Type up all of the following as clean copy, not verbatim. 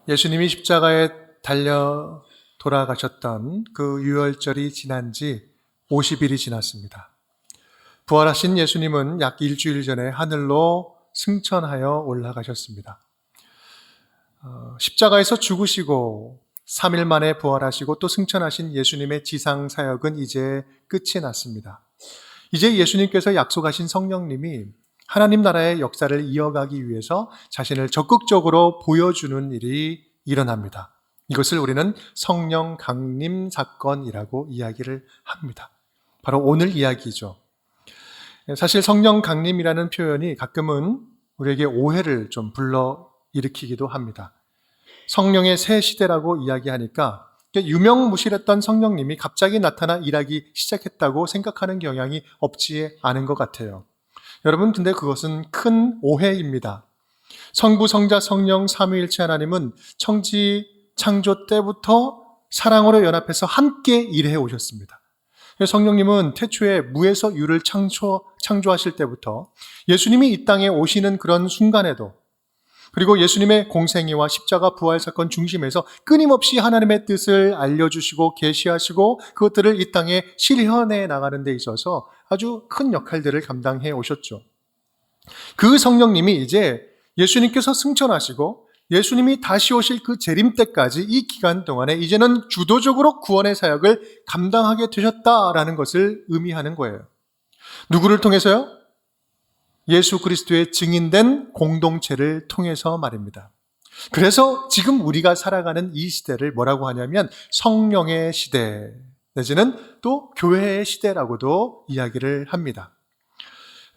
예수님이 십자가에 달려 돌아가셨던 그 유월절이 지난 지 50일이 지났습니다. 부활하신 예수님은 약 일주일 전에 하늘로 승천하여 올라가셨습니다. 십자가에서 죽으시고 3일 만에 부활하시고 또 승천하신 예수님의 지상 사역은 이제 끝이 났습니다. 이제 예수님께서 약속하신 성령님이 하나님 나라의 역사를 이어가기 위해서 자신을 적극적으로 보여주는 일이 일어납니다. 이것을 우리는 성령 강림 사건이라고 이야기를 합니다. 바로 오늘 이야기죠. 사실 성령 강림이라는 표현이 가끔은 우리에게 오해를 좀 불러일으키기도 합니다. 성령의 새 시대라고 이야기하니까 유명무실했던 성령님이 갑자기 나타나 일하기 시작했다고 생각하는 경향이 없지 않은 것 같아요. 여러분, 근데 그것은 큰 오해입니다. 성부, 성자, 성령, 삼위일체 하나님은 천지 창조 때부터 사랑으로 연합해서 함께 일해 오셨습니다. 성령님은 태초에 무에서 유를 창조하실 때부터 예수님이 이 땅에 오시는 그런 순간에도, 그리고 예수님의 공생애와 십자가 부활 사건 중심에서 끊임없이 하나님의 뜻을 알려주시고 계시하시고 그것들을 이 땅에 실현해 나가는 데 있어서 아주 큰 역할들을 감당해 오셨죠. 그 성령님이 이제 예수님께서 승천하시고 예수님이 다시 오실 그 재림 때까지 이 기간 동안에 이제는 주도적으로 구원의 사역을 감당하게 되셨다라는 것을 의미하는 거예요. 누구를 통해서요? 예수 그리스도의 증인된 공동체를 통해서 말입니다. 그래서 지금 우리가 살아가는 이 시대를 뭐라고 하냐면 성령의 시대 내지는 또 교회의 시대라고도 이야기를 합니다.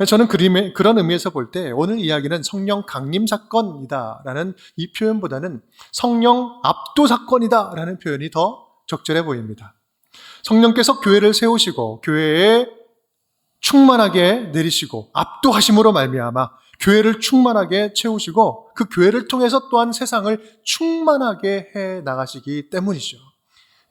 저는 그런 의미에서 볼 때 오늘 이야기는 성령 강림 사건이다라는 이 표현보다는 성령 압도 사건이다라는 표현이 더 적절해 보입니다. 성령께서 교회를 세우시고 교회에 충만하게 내리시고 압도하심으로 말미암아 교회를 충만하게 채우시고 그 교회를 통해서 또한 세상을 충만하게 해 나가시기 때문이죠.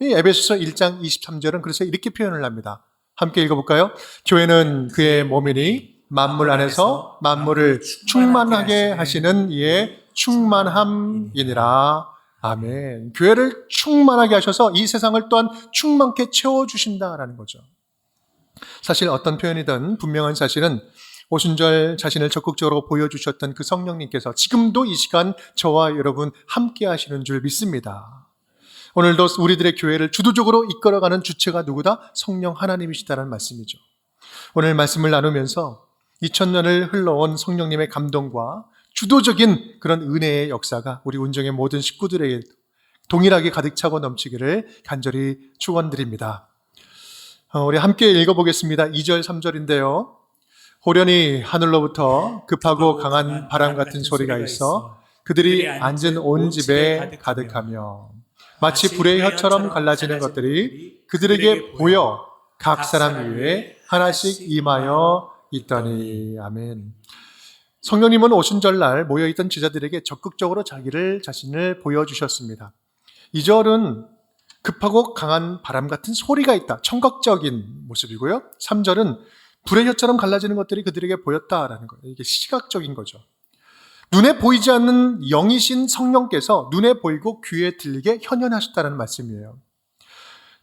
이 에베소서 1장 23절은 그래서 이렇게 표현을 합니다. 함께 읽어볼까요? 교회는 그의 몸이니 만물 안에서 만물을 충만하게 하시는 이의 충만함이니라. 아멘. 교회를 충만하게 하셔서 이 세상을 또한 충만케 채워주신다라는 거죠. 사실 어떤 표현이든 분명한 사실은 오순절 자신을 적극적으로 보여주셨던 그 성령님께서 지금도 이 시간 저와 여러분 함께 하시는 줄 믿습니다. 오늘도 우리들의 교회를 주도적으로 이끌어가는 주체가 누구다? 성령 하나님이시다는 말씀이죠. 오늘 말씀을 나누면서 2000년을 흘러온 성령님의 감동과 주도적인 그런 은혜의 역사가 우리 운정의 모든 식구들에게 동일하게 가득 차고 넘치기를 간절히 축원드립니다. 우리 함께 읽어보겠습니다. 2절 3절인데요. 호련히 하늘로부터 급하고 강한 바람 같은 소리가 있어 그들이 앉은 온 집에 가득하며 마치 불의 혀처럼 갈라지는 것들이 그들에게 보여 각 사람 위에 하나씩 임하여 있더니. 아멘. 성령님은 오순절날 모여있던 제자들에게 적극적으로 자신을 보여주셨습니다. 2절은 급하고 강한 바람 같은 소리가 있다. 청각적인 모습이고요. 3절은 불의 혀처럼 갈라지는 것들이 그들에게 보였다라는 거예요. 이게 시각적인 거죠. 눈에 보이지 않는 영이신 성령께서 눈에 보이고 귀에 들리게 현현하셨다는 말씀이에요.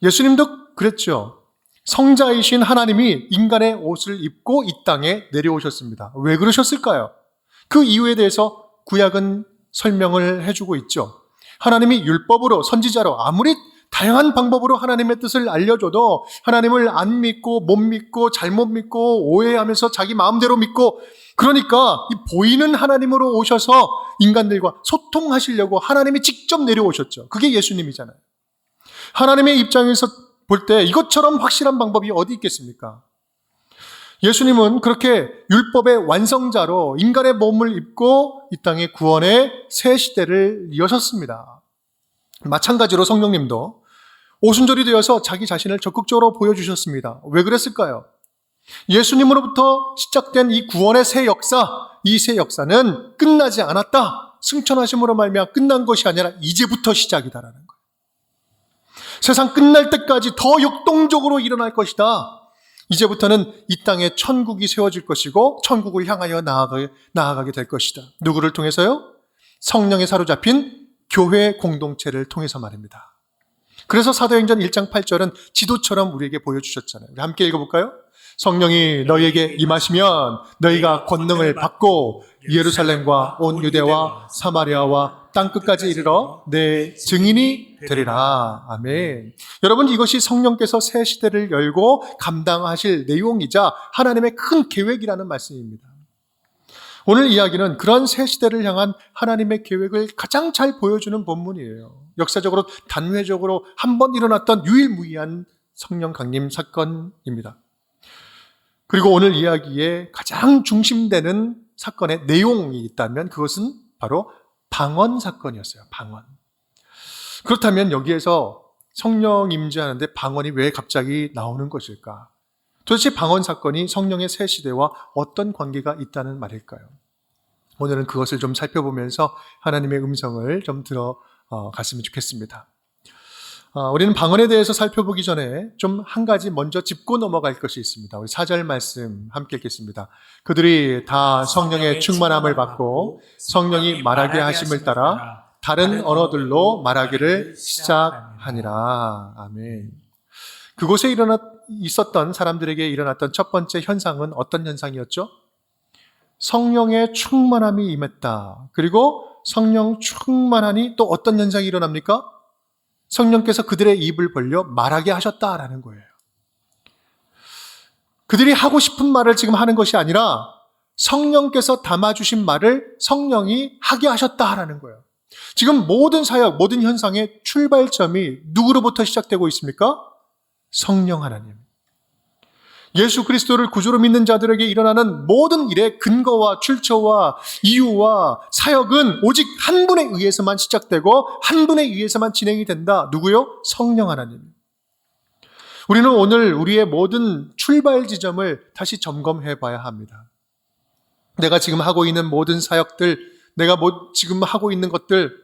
예수님도 그랬죠. 성자이신 하나님이 인간의 옷을 입고 이 땅에 내려오셨습니다. 왜 그러셨을까요? 그 이유에 대해서 구약은 설명을 해주고 있죠. 하나님이 율법으로 선지자로 아무리 다양한 방법으로 하나님의 뜻을 알려줘도 하나님을 안 믿고 못 믿고 잘못 믿고 오해하면서 자기 마음대로 믿고 그러니까 이 보이는 하나님으로 오셔서 인간들과 소통하시려고 하나님이 직접 내려오셨죠. 그게 예수님이잖아요. 하나님의 입장에서 볼 때 이것처럼 확실한 방법이 어디 있겠습니까? 예수님은 그렇게 율법의 완성자로 인간의 몸을 입고 이 땅의 구원의 새 시대를 여셨습니다. 마찬가지로 성령님도 오순절이 되어서 자기 자신을 적극적으로 보여주셨습니다. 왜 그랬을까요? 예수님으로부터 시작된 이 구원의 새 역사, 이 새 역사는 끝나지 않았다. 승천하심으로 말미암아 끝난 것이 아니라 이제부터 시작이다라는 거예요. 세상 끝날 때까지 더 역동적으로 일어날 것이다. 이제부터는 이 땅에 천국이 세워질 것이고 천국을 향하여 나아가게 될 것이다. 누구를 통해서요? 성령에 사로잡힌 교회 공동체를 통해서 말입니다. 그래서 사도행전 1장 8절은 지도처럼 우리에게 보여주셨잖아요. 우리 함께 읽어볼까요? 성령이 너희에게 임하시면 너희가 권능을 받고 예루살렘과 온 유대와 사마리아와 땅끝까지 이르러 내 증인이 되리라. 아멘. 여러분, 이것이 성령께서 새 시대를 열고 감당하실 내용이자 하나님의 큰 계획이라는 말씀입니다. 오늘 이야기는 그런 새 시대를 향한 하나님의 계획을 가장 잘 보여주는 본문이에요. 역사적으로 단회적으로 한 번 일어났던 유일무이한 성령 강림 사건입니다. 그리고 오늘 이야기에 가장 중심되는 사건의 내용이 있다면 그것은 바로 방언 사건이었어요. 방언. 그렇다면 여기에서 성령 임재하는데 방언이 왜 갑자기 나오는 것일까? 도대체 방언 사건이 성령의 새 시대와 어떤 관계가 있다는 말일까요? 오늘은 그것을 좀 살펴보면서 하나님의 음성을 좀 들어갔으면 좋겠습니다. 우리는 방언에 대해서 살펴보기 전에 좀 한 가지 먼저 짚고 넘어갈 것이 있습니다. 우리 4절 말씀 함께 읽겠습니다. 그들이 다 성령의 충만함을 받고 성령이 말하게 하심을 따라 다른 언어들로 말하기를 시작하니라. 아멘. 그곳에 있었던 사람들에게 일어났던 첫 번째 현상은 어떤 현상이었죠? 성령의 충만함이 임했다. 그리고 성령 충만하니 또 어떤 현상이 일어납니까? 성령께서 그들의 입을 벌려 말하게 하셨다라는 거예요. 그들이 하고 싶은 말을 지금 하는 것이 아니라 성령께서 담아주신 말을 성령이 하게 하셨다라는 거예요. 지금 모든 사역, 모든 현상의 출발점이 누구로부터 시작되고 있습니까? 성령 하나님. 예수 그리스도를 구주로 믿는 자들에게 일어나는 모든 일의 근거와 출처와 이유와 사역은 오직 한 분에 의해서만 시작되고 한 분에 의해서만 진행이 된다. 누구요? 성령 하나님. 우리는 오늘 우리의 모든 출발 지점을 다시 점검해 봐야 합니다. 내가 지금 하고 있는 모든 사역들, 내가 지금 하고 있는 것들,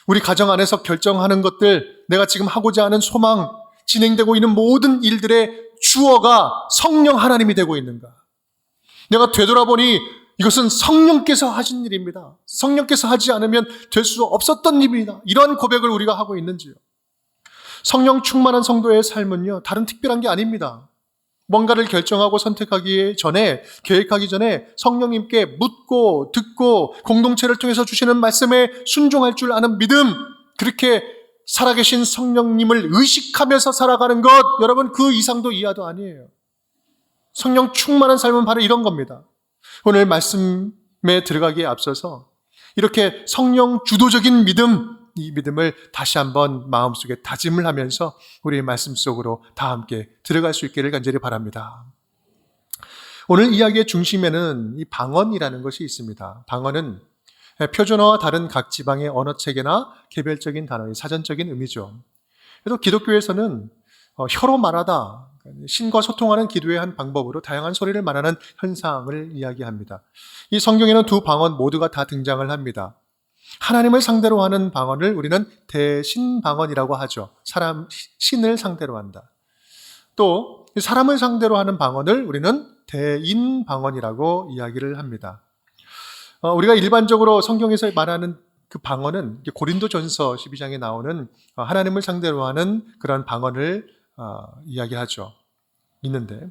우리 가정 안에서 결정하는 것들, 내가 지금 하고자 하는 소망, 진행되고 있는 모든 일들의 주어가 성령 하나님이 되고 있는가? 내가 되돌아보니 이것은 성령께서 하신 일입니다. 성령께서 하지 않으면 될 수 없었던 일입니다. 이런 고백을 우리가 하고 있는지요? 성령 충만한 성도의 삶은요, 다른 특별한 게 아닙니다. 뭔가를 결정하고 선택하기 전에, 계획하기 전에 성령님께 묻고 듣고 공동체를 통해서 주시는 말씀에 순종할 줄 아는 믿음, 그렇게 살아계신 성령님을 의식하면서 살아가는 것, 여러분 그 이상도 이하도 아니에요. 성령 충만한 삶은 바로 이런 겁니다. 오늘 말씀에 들어가기에 앞서서 이렇게 성령 주도적인 믿음, 이 믿음을 다시 한번 마음속에 다짐을 하면서 우리의 말씀 속으로 다 함께 들어갈 수 있기를 간절히 바랍니다. 오늘 이야기의 중심에는 이 방언이라는 것이 있습니다. 방언은 표준어와 다른 각 지방의 언어 체계나 개별적인 단어의 사전적인 의미죠. 그래서 기독교에서는 혀로 말하다, 신과 소통하는 기도의 한 방법으로 다양한 소리를 말하는 현상을 이야기합니다. 이 성경에는 두 방언 모두가 다 등장을 합니다. 하나님을 상대로 하는 방언을 우리는 대신 방언이라고 하죠. 신을 상대로 한다. 또 사람을 상대로 하는 방언을 우리는 대인 방언이라고 이야기를 합니다. 우리가 일반적으로 성경에서 말하는 그 방언은 고린도전서 12장에 나오는 하나님을 상대로 하는 그런 방언을 이야기하죠. 있는데,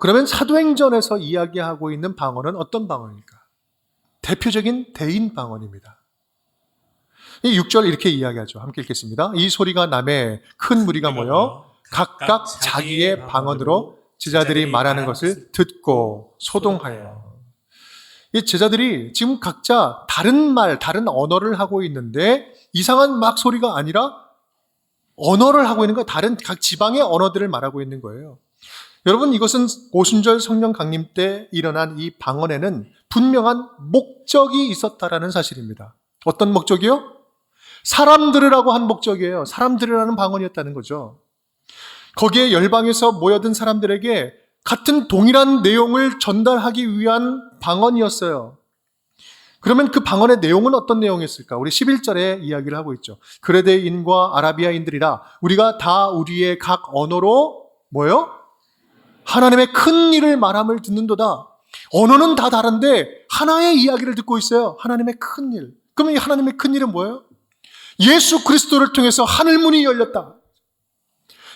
그러면 사도행전에서 이야기하고 있는 방언은 어떤 방언일까? 대표적인 대인 방언입니다. 이 6절 이렇게 이야기하죠. 함께 읽겠습니다. 이 소리가 남에 큰 무리가 모여 각각 자기의 방언으로 제자들이 말하는 것을 듣고 소동하여. 이 제자들이 지금 각자 다른 말, 다른 언어를 하고 있는데 이상한 막 소리가 아니라 언어를 하고 있는 거예요. 다른 각 지방의 언어들을 말하고 있는 거예요. 여러분, 이것은 오순절 성령 강림 때 일어난 이 방언에는 분명한 목적이 있었다라는 사실입니다. 어떤 목적이요? 사람 들으라고 한 목적이에요. 사람 들으라는 방언이었다는 거죠. 거기에 열방에서 모여든 사람들에게 같은 동일한 내용을 전달하기 위한 방언이었어요. 그러면 그 방언의 내용은 어떤 내용이었을까? 우리 11절에 이야기를 하고 있죠. 그레데인과 아라비아인들이라 우리가 다 우리의 각 언어로 뭐요? 하나님의 큰 일을 말함을 듣는도다. 언어는 다 다른데 하나의 이야기를 듣고 있어요. 하나님의 큰 일. 그러면 이 하나님의 큰 일은 뭐예요? 예수 그리스도를 통해서 하늘문이 열렸다.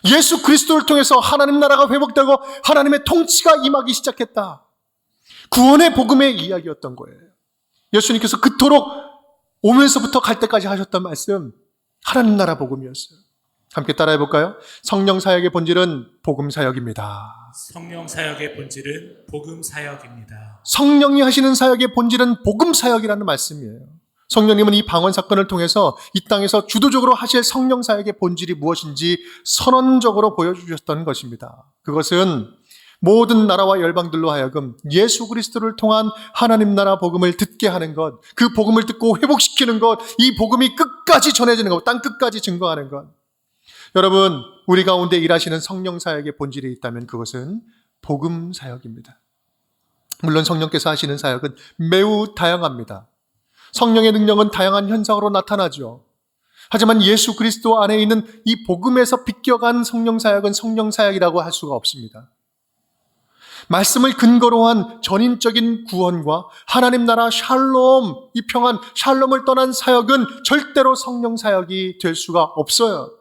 예수 그리스도를 통해서 하나님 나라가 회복되고 하나님의 통치가 임하기 시작했다. 구원의 복음의 이야기였던 거예요. 예수님께서 그토록 오면서부터 갈 때까지 하셨던 말씀, 하나님 나라 복음이었어요. 함께 따라해 볼까요? 성령 사역의 본질은 복음 사역입니다. 성령 사역의 본질은 복음 사역입니다. 성령이 하시는 사역의 본질은 복음 사역이라는 말씀이에요. 성령님은 이 방언 사건을 통해서 이 땅에서 주도적으로 하실 성령 사역의 본질이 무엇인지 선언적으로 보여주셨던 것입니다. 그것은 모든 나라와 열방들로 하여금 예수 그리스도를 통한 하나님 나라 복음을 듣게 하는 것, 그 복음을 듣고 회복시키는 것, 이 복음이 끝까지 전해지는 것, 땅 끝까지 증거하는 것. 여러분, 우리 가운데 일하시는 성령 사역의 본질이 있다면 그것은 복음 사역입니다. 물론 성령께서 하시는 사역은 매우 다양합니다. 성령의 능력은 다양한 현상으로 나타나죠. 하지만 예수 그리스도 안에 있는 이 복음에서 비껴간 성령 사역은 성령 사역이라고 할 수가 없습니다. 말씀을 근거로 한 전인적인 구원과 하나님 나라 샬롬, 이 평안, 샬롬을 떠난 사역은 절대로 성령 사역이 될 수가 없어요.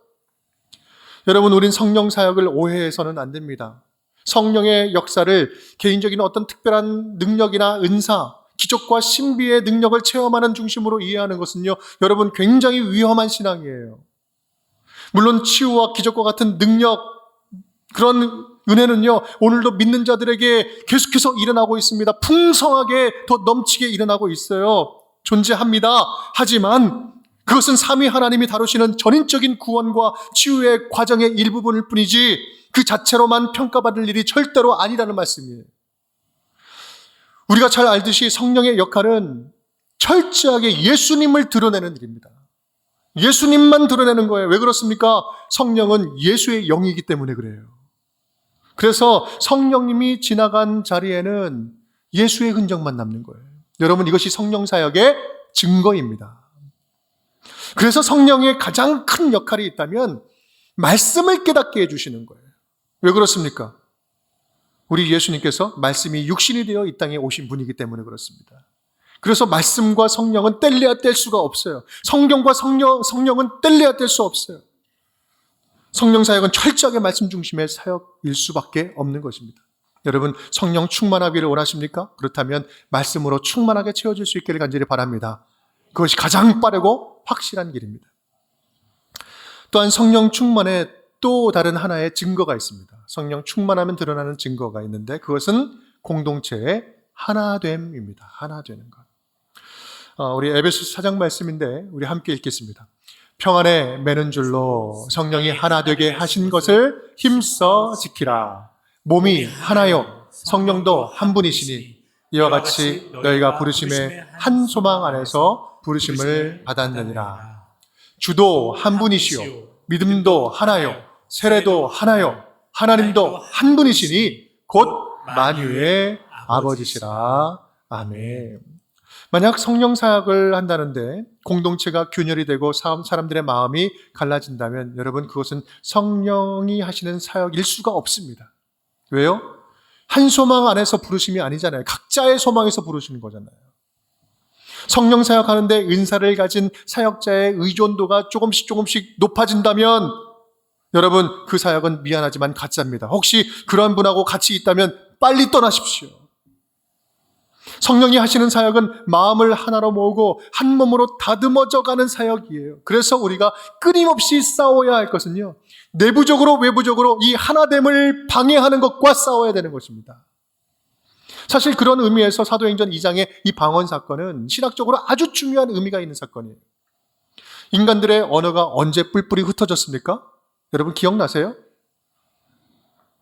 여러분, 우린 성령 사역을 오해해서는 안 됩니다. 성령의 역사를 개인적인 어떤 특별한 능력이나 은사, 기적과 신비의 능력을 체험하는 중심으로 이해하는 것은요, 여러분 굉장히 위험한 신앙이에요. 물론 치유와 기적과 같은 능력, 그런 은혜는요, 오늘도 믿는 자들에게 계속해서 일어나고 있습니다. 풍성하게 더 넘치게 일어나고 있어요. 존재합니다. 하지만 그것은 삼위 하나님이 다루시는 전인적인 구원과 치유의 과정의 일부분일 뿐이지 그 자체로만 평가받을 일이 절대로 아니라는 말씀이에요. 우리가 잘 알듯이 성령의 역할은 철저하게 예수님을 드러내는 일입니다. 예수님만 드러내는 거예요. 왜 그렇습니까? 성령은 예수의 영이기 때문에 그래요. 그래서 성령님이 지나간 자리에는 예수의 흔적만 남는 거예요. 여러분, 이것이 성령 사역의 증거입니다. 그래서 성령의 가장 큰 역할이 있다면 말씀을 깨닫게 해주시는 거예요. 왜 그렇습니까? 우리 예수님께서 말씀이 육신이 되어 이 땅에 오신 분이기 때문에 그렇습니다. 그래서 말씀과 성령은 뗄래야 뗄 수가 없어요. 성경과 성령은 뗄래야 뗄 수 없어요. 성령 사역은 철저하게 말씀 중심의 사역일 수밖에 없는 것입니다. 여러분, 성령 충만하기를 원하십니까? 그렇다면 말씀으로 충만하게 채워질 수 있기를 간절히 바랍니다. 그것이 가장 빠르고 확실한 길입니다. 또한 성령 충만에 또 다른 하나의 증거가 있습니다. 성령 충만하면 드러나는 증거가 있는데 그것은 공동체의 하나됨입니다. 하나 되는 것. 우리 에베소서 4장 말씀인데 우리 함께 읽겠습니다. 평안에 매는 줄로 성령이 하나 되게 하신 것을 힘써 지키라. 몸이 하나요 성령도 한 분이시니 이와 같이 너희가 부르심의 한 소망 안에서 부르심을 받았느니라. 주도 한 분이시요 믿음도 하나요 세례도 하나요 하나님도 한 분이시니 곧 만유의 아버지시라. 아멘. 만약 성령 사역을 한다는데 공동체가 균열이 되고 사람들의 마음이 갈라진다면 여러분, 그것은 성령이 하시는 사역일 수가 없습니다. 왜요? 한 소망 안에서 부르심이 아니잖아요. 각자의 소망에서 부르시는 거잖아요. 성령 사역하는데 은사를 가진 사역자의 의존도가 조금씩 높아진다면 여러분, 그 사역은 미안하지만 가짜입니다. 혹시 그런 분하고 같이 있다면 빨리 떠나십시오. 성령이 하시는 사역은 마음을 하나로 모으고 한 몸으로 다듬어져 가는 사역이에요. 그래서 우리가 끊임없이 싸워야 할 것은요, 내부적으로 외부적으로 이 하나됨을 방해하는 것과 싸워야 되는 것입니다. 사실 그런 의미에서 사도행전 2장의 이 방언 사건은 신학적으로 아주 중요한 의미가 있는 사건이에요. 인간들의 언어가 언제 뿔뿔이 흩어졌습니까? 여러분 기억나세요?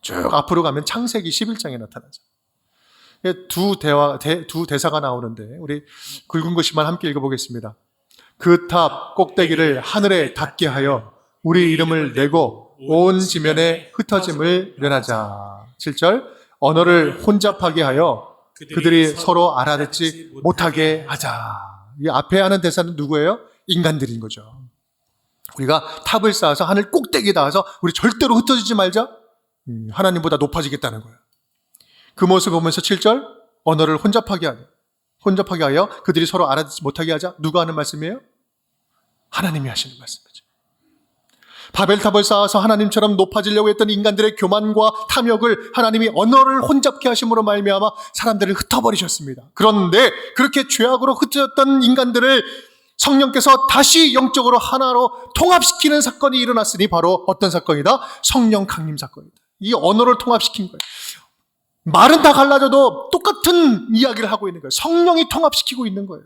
쭉 앞으로 가면 창세기 11장에 나타나죠. 두 대사가 나오는데 우리 굵은 글씨만 함께 읽어보겠습니다. 그 탑 꼭대기를 하늘에 닿게 하여 우리 이름을 내고 온 지면에 흩어짐을 면하자. 7절 언어를 혼잡하게 하여 그들이 서로 알아듣지 못하게 하자. 이 앞에 하는 대사는 누구예요? 인간들인 거죠. 우리가 탑을 쌓아서 하늘 꼭대기에 닿아서 우리 절대로 흩어지지 말자. 하나님보다 높아지겠다는 거예요. 그 모습을 보면서 7절 언어를 혼잡하게 하게. 혼잡하게 하여 그들이 서로 알아듣지 못하게 하자. 누가 하는 말씀이에요? 하나님이 하시는 말씀이죠. 바벨탑을 쌓아서 하나님처럼 높아지려고 했던 인간들의 교만과 탐욕을 하나님이 언어를 혼잡케 하심으로 말미암아 사람들을 흩어버리셨습니다. 그런데 그렇게 죄악으로 흩어졌던 인간들을 성령께서 다시 영적으로 하나로 통합시키는 사건이 일어났으니 바로 어떤 사건이다? 성령 강림 사건이다. 이 언어를 통합시킨 거예요. 말은 다 갈라져도 똑같은 이야기를 하고 있는 거예요. 성령이 통합시키고 있는 거예요.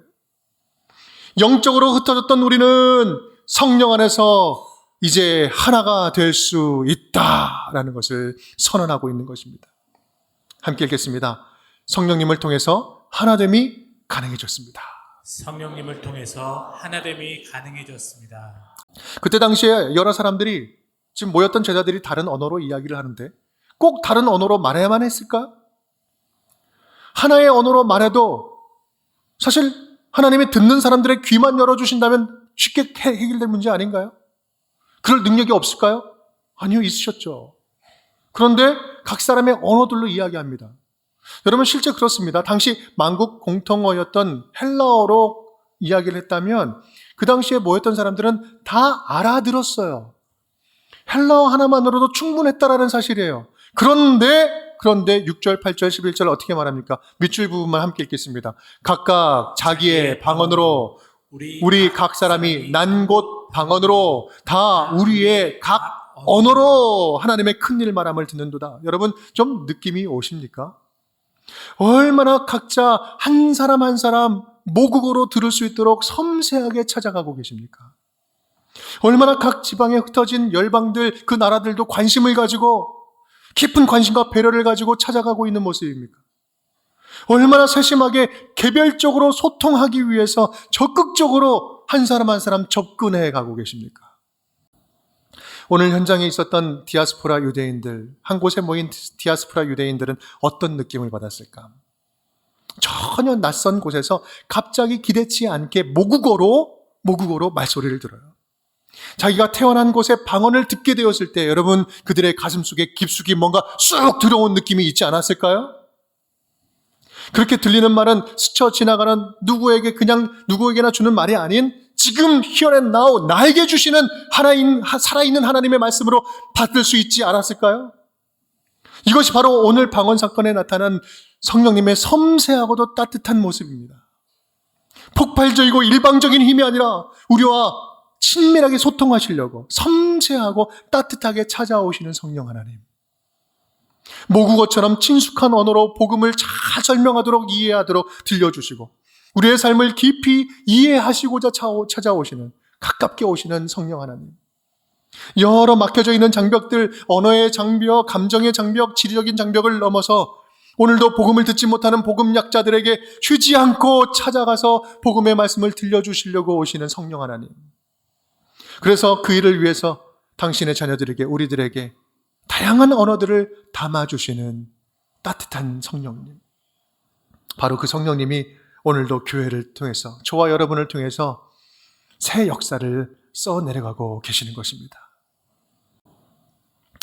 영적으로 흩어졌던 우리는 성령 안에서 이제 하나가 될 수 있다라는 것을 선언하고 있는 것입니다. 함께 읽겠습니다. 성령님을 통해서 하나됨이 가능해졌습니다. 성령님을 통해서 하나됨이 가능해졌습니다. 그때 당시에 여러 사람들이 지금 모였던 제자들이 다른 언어로 이야기를 하는데 꼭 다른 언어로 말해야만 했을까? 하나의 언어로 말해도 사실 하나님이 듣는 사람들의 귀만 열어주신다면 쉽게 해결될 문제 아닌가요? 그럴 능력이 없을까요? 아니요, 있으셨죠. 그런데 각 사람의 언어들로 이야기합니다. 여러분 실제 그렇습니다. 당시 만국 공통어였던 헬라어로 이야기를 했다면 그 당시에 모였던 사람들은 다 알아들었어요. 헬라어 하나만으로도 충분했다라는 사실이에요. 그런데 6절, 8절, 11절 어떻게 말합니까? 밑줄 부분만 함께 읽겠습니다. 각각 자기의 방언으로 우리 각 사람이 난 곳 방언으로 다 우리의 각 언어로 하나님의 큰일 말함을 듣는도다. 여러분 좀 느낌이 오십니까? 얼마나 각자 한 사람 한 사람 모국어로 들을 수 있도록 섬세하게 찾아가고 계십니까? 얼마나 각 지방에 흩어진 열방들, 그 나라들도 관심을 가지고 깊은 관심과 배려를 가지고 찾아가고 있는 모습입니까? 얼마나 세심하게 개별적으로 소통하기 위해서 적극적으로 한 사람 한 사람 접근해 가고 계십니까? 오늘 현장에 있었던 디아스포라 유대인들, 한 곳에 모인 디아스포라 유대인들은 어떤 느낌을 받았을까? 전혀 낯선 곳에서 갑자기 기대치 않게 모국어로 말소리를 들어요. 자기가 태어난 곳의 방언을 듣게 되었을 때 여러분 그들의 가슴 속에 깊숙이 뭔가 쑥 들어온 느낌이 있지 않았을까요? 그렇게 들리는 말은 스쳐 지나가는 누구에게나 주는 말이 아닌 지금 here and now 나에게 주시는 살아있는 하나님의 말씀으로 받을 수 있지 않았을까요? 이것이 바로 오늘 방언 사건에 나타난 성령님의 섬세하고도 따뜻한 모습입니다. 폭발적이고 일방적인 힘이 아니라 우리와 친밀하게 소통하시려고 섬세하고 따뜻하게 찾아오시는 성령 하나님. 모국어처럼 친숙한 언어로 복음을 잘 설명하도록 이해하도록 들려주시고 우리의 삶을 깊이 이해하시고자 찾아오시는 가깝게 오시는 성령 하나님. 여러 막혀져 있는 장벽들, 언어의 장벽, 감정의 장벽, 지리적인 장벽을 넘어서 오늘도 복음을 듣지 못하는 복음 약자들에게 쉬지 않고 찾아가서 복음의 말씀을 들려주시려고 오시는 성령 하나님. 그래서 그 일을 위해서 당신의 자녀들에게, 우리들에게 다양한 언어들을 담아주시는 따뜻한 성령님. 바로 그 성령님이 오늘도 교회를 통해서, 저와 여러분을 통해서 새 역사를 써내려가고 계시는 것입니다.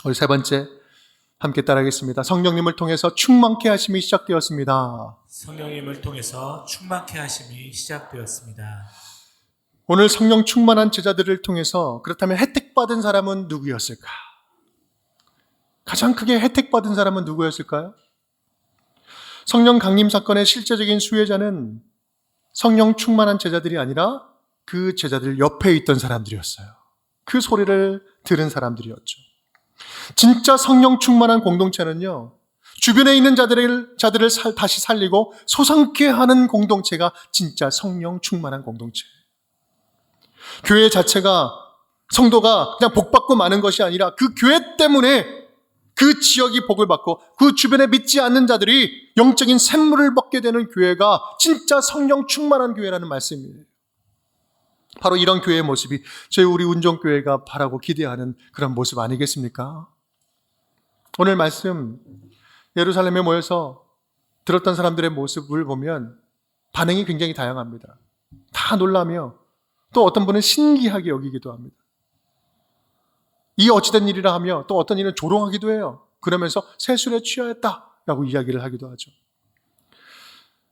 우리 세 번째 함께 따라하겠습니다. 성령님을 통해서 충만케 하심이 시작되었습니다. 성령님을 통해서 충만케 하심이 시작되었습니다. 오늘 성령 충만한 제자들을 통해서 그렇다면 혜택받은 사람은 누구였을까? 가장 크게 혜택받은 사람은 누구였을까요? 성령 강림 사건의 실제적인 수혜자는 성령 충만한 제자들이 아니라 그 제자들 옆에 있던 사람들이었어요. 그 소리를 들은 사람들이었죠. 진짜 성령 충만한 공동체는요, 주변에 있는 자들을 다시 살리고 솟아나게 하는 공동체가 진짜 성령 충만한 공동체예요. 교회 자체가, 성도가 그냥 복받고 마는 것이 아니라 그 교회 때문에 그 지역이 복을 받고 그 주변에 믿지 않는 자들이 영적인 샘물을 먹게 되는 교회가 진짜 성령 충만한 교회라는 말씀이에요. 바로 이런 교회의 모습이 우리 운정교회가 바라고 기대하는 그런 모습 아니겠습니까? 오늘 말씀 예루살렘에 모여서 들었던 사람들의 모습을 보면 반응이 굉장히 다양합니다. 다 놀라며 또 어떤 분은 신기하게 여기기도 합니다. 이 어찌된 일이라 하며 또 어떤 일은 조롱하기도 해요. 그러면서 새술에 취하였다라고 이야기를 하기도 하죠.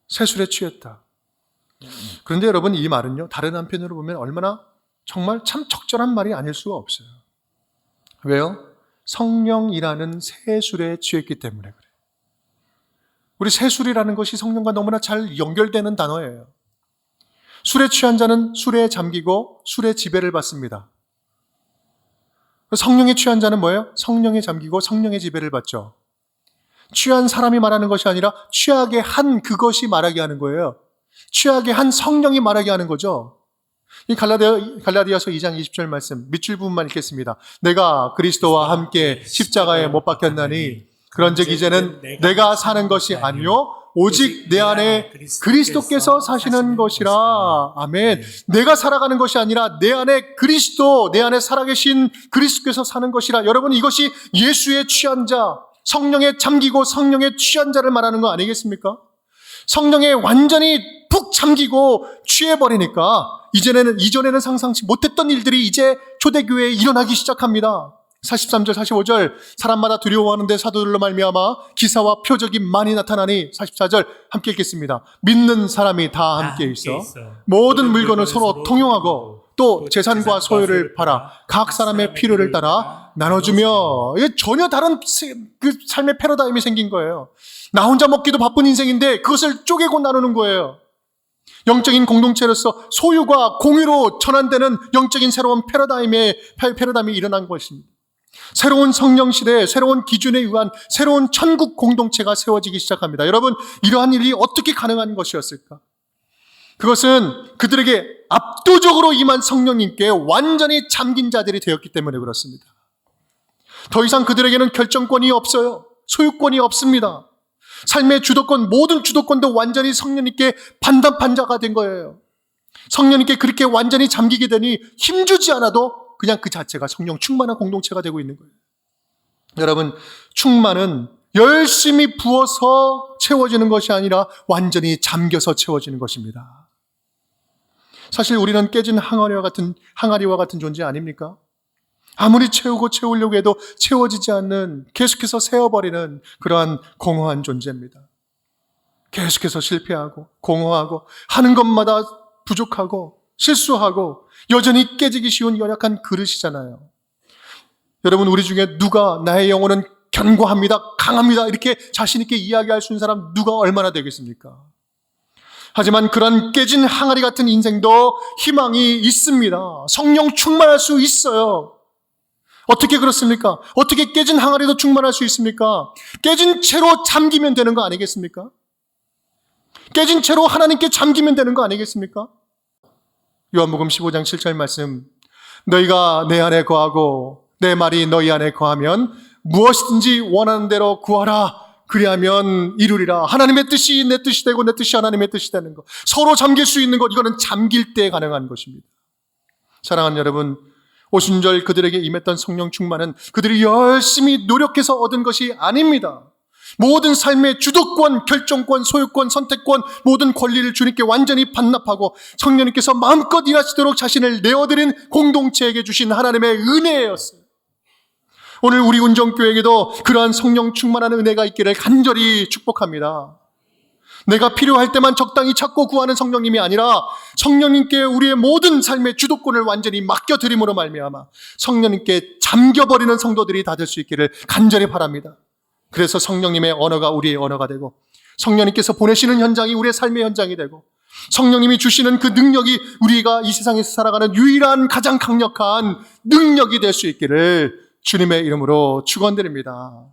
새술에 취했다. 그런데 여러분, 이 말은요, 다른 한편으로 보면 얼마나 정말 참 적절한 말이 아닐 수가 없어요. 왜요? 성령이라는 새술에 취했기 때문에 그래요. 우리 새술이라는 것이 성령과 너무나 잘 연결되는 단어예요. 술에 취한 자는 술에 잠기고 술의 지배를 받습니다. 성령에 취한 자는 뭐예요? 성령에 잠기고 성령의 지배를 받죠. 취한 사람이 말하는 것이 아니라 취하게 한 그것이 말하게 하는 거예요. 취하게 한 성령이 말하게 하는 거죠. 이 갈라디아서 2장 20절 말씀 밑줄 부분만 읽겠습니다. 내가 그리스도와 함께 십자가에 못 박혔나니 그런즉 이제는 내가 사는 것이 아니요 오직 내 안에 그리스도께서 사시는 것이라. 아멘. 내가 살아가는 것이 아니라 내 안에 그리스도, 내 안에 살아계신 그리스도께서 사는 것이라. 여러분, 이것이 예수의 취한 자, 성령에 잠기고 성령에 취한 자를 말하는 거 아니겠습니까? 성령에 완전히 푹 잠기고 취해버리니까 이전에는 상상치 못했던 일들이 이제 초대교회에 일어나기 시작합니다. 43절, 45절 사람마다 두려워하는데 사도들로 말미암아 기사와 표적이 많이 나타나니 44절 함께 읽겠습니다. 믿는 사람이 다 함께 있어 모든 물건을 서로 통용하고 또 재산과 소유를 팔아 각 사람의 필요를 따라 나눠주며. 이게 전혀 다른 그 삶의 패러다임이 생긴 거예요. 나 혼자 먹기도 바쁜 인생인데 그것을 쪼개고 나누는 거예요. 영적인 공동체로서 소유가 공유로 전환되는 영적인 새로운 패러다임이 일어난 것입니다. 새로운 성령 시대에 새로운 기준에 의한 새로운 천국 공동체가 세워지기 시작합니다. 여러분, 이러한 일이 어떻게 가능한 것이었을까? 그것은 그들에게 압도적으로 임한 성령님께 완전히 잠긴 자들이 되었기 때문에 그렇습니다. 더 이상 그들에게는 결정권이 없어요. 소유권이 없습니다. 삶의 주도권, 모든 주도권도 완전히 성령님께 반납한 자가 된 거예요. 성령님께 그렇게 완전히 잠기게 되니 힘주지 않아도 그냥 그 자체가 성령 충만한 공동체가 되고 있는 거예요. 여러분, 충만은 열심히 부어서 채워지는 것이 아니라 완전히 잠겨서 채워지는 것입니다. 사실 우리는 깨진 항아리와 같은 존재 아닙니까? 아무리 채우려고 해도 채워지지 않는, 계속해서 세어버리는 그러한 공허한 존재입니다. 계속해서 실패하고 공허하고 하는 것마다 부족하고 실수하고 여전히 깨지기 쉬운 연약한 그릇이잖아요. 여러분, 우리 중에 누가 나의 영혼은 견고합니다, 강합니다 이렇게 자신 있게 이야기할 수 있는 사람 누가 얼마나 되겠습니까? 하지만 그런 깨진 항아리 같은 인생도 희망이 있습니다. 성령 충만할 수 있어요. 어떻게 그렇습니까? 어떻게 깨진 항아리도 충만할 수 있습니까? 깨진 채로 잠기면 되는 거 아니겠습니까? 깨진 채로 하나님께 잠기면 되는 거 아니겠습니까? 요한복음 15장 7절 말씀, 너희가 내 안에 거하고 내 말이 너희 안에 거하면 무엇이든지 원하는 대로 구하라. 그리하면 이루리라. 하나님의 뜻이 내 뜻이 되고 내 뜻이 하나님의 뜻이 되는 것, 서로 잠길 수 있는 것, 이거는 잠길 때 가능한 것입니다. 사랑하는 여러분, 오순절 그들에게 임했던 성령 충만은 그들이 열심히 노력해서 얻은 것이 아닙니다. 모든 삶의 주도권, 결정권, 소유권, 선택권, 모든 권리를 주님께 완전히 반납하고 성령님께서 마음껏 일하시도록 자신을 내어드린 공동체에게 주신 하나님의 은혜였어요. 오늘 우리 운정교회에게도 그러한 성령 충만한 은혜가 있기를 간절히 축복합니다. 내가 필요할 때만 적당히 찾고 구하는 성령님이 아니라 성령님께 우리의 모든 삶의 주도권을 완전히 맡겨드림으로 말미암아 성령님께 잠겨버리는 성도들이 다 될 수 있기를 간절히 바랍니다. 그래서 성령님의 언어가 우리의 언어가 되고 성령님께서 보내시는 현장이 우리의 삶의 현장이 되고 성령님이 주시는 그 능력이 우리가 이 세상에서 살아가는 유일한 가장 강력한 능력이 될 수 있기를 주님의 이름으로 축원드립니다.